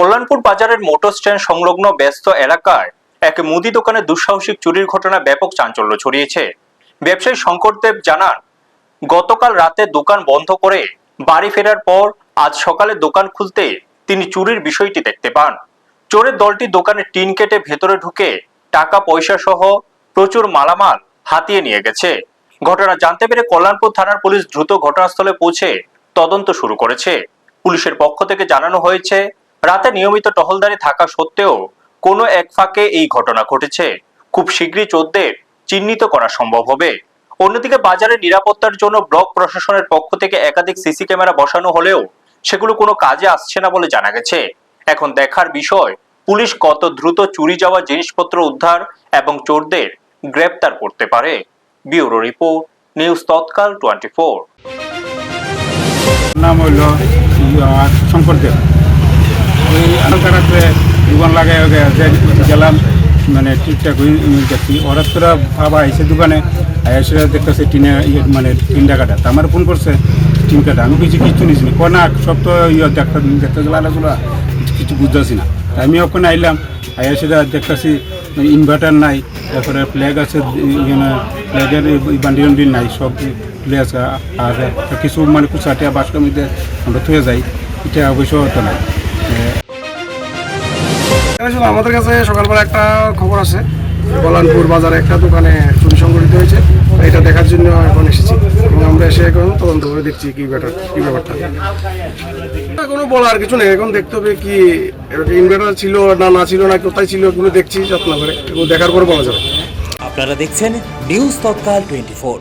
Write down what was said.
কল্যাণপুর বাজারের motor stand সংলগ্ন ব্যস্ত এলাকায় এক মুদি দোকানে দুঃসাহসিক চুরির ঘটনা ব্যাপক চাঞ্চল্য ছড়িয়েছে। ব্যবসায়ী শঙ্কর দেব জানান, গতকাল রাতে দোকান বন্ধ করে বাড়ি ফেরার পর আজ সকালে দোকান খুলতে তিনি চুরির বিষয়টি দেখতে পান। চোরের দলটি দোকানে টিন কেটে ভেতরে ঢুকে টাকা পয়সা সহ প্রচুর মালামাল হাতিয়ে নিয়ে গেছে। ঘটনা জানতে পেরে কল্যাণপুর থানার পুলিশ দ্রুত ঘটনাস্থলে পৌঁছে তদন্ত শুরু করেছে। পুলিশের পক্ষ থেকে জানানো হয়েছে, রাতে নিয়মিত টহলদারি থাকা সত্ত্বেও কোনো এক ফাঁকে এই ঘটনা ঘটেছে। খুব শীঘ্রই চোরদের চিহ্নিত করা সম্ভব হবে। অন্যদিকে বাজারের নিরাপত্তার জন্য ব্লক প্রশাসনের পক্ষ থেকে একাধিক সিসি ক্যামেরা বসানো হলেও সেগুলো কোনো কাজে আসছে না বলে জানা গেছে। এখন দেখার বিষয়, পুলিশ কত দ্রুত চুরি যাওয়া জিনিসপত্র উদ্ধার এবং চোরদের গ্রেপ্তার করতে পারে। ব্যুরো রিপোর্ট, নিউজ তৎকাল 24। নাম হইল শঙ্কর দেব। ওই রাত্রে দোকান লাগাই গেলাম, মানে ঠিকঠাক দেখছি। হঠাৎ করে বাবা এসে দোকানে এসে দেখতেছে টিনে মানে টিন টাকাটা। আমার ফোন করছে টিন কাটা। আমি কিছু নিচ্ছি না, না সব তো দেখতে চলা কিছু বুঝতেছি না। আমি ওখানে আইলাম, সেটা দেখতেছি ইনভার্টার নাই, তারপরে ফ্ল্যাগ আছে, ফ্ল্যাগের বান্ডি নাই, সব ফ্লে আছে। আর কিছু মানে কুচাটিয়া বাসকের মধ্যে আমরা থুয়ে যাই, এটা অবশ্য হতো না। আমাদের কাছে সকালবেলা একটা খবর আছে, কল্যাণপুর বাজারে একটা দোকানে চুরি সংঘটিত হয়েছে। এটা দেখার জন্য এখন এসেছি এবং আমরা এসে এখন তদন্ত করে দেখছি কি ব্যাপারটা। কোনো বলার কিছু নেই, এখন দেখতে হবে কি ইনভার্টার ছিল না ছিল না কোথায় ছিল, এগুলো দেখছি যত্ন করে, এগুলো দেখার পরে বলা যাবে। আপনারা দেখছেন নিউজ তৎকাল 24।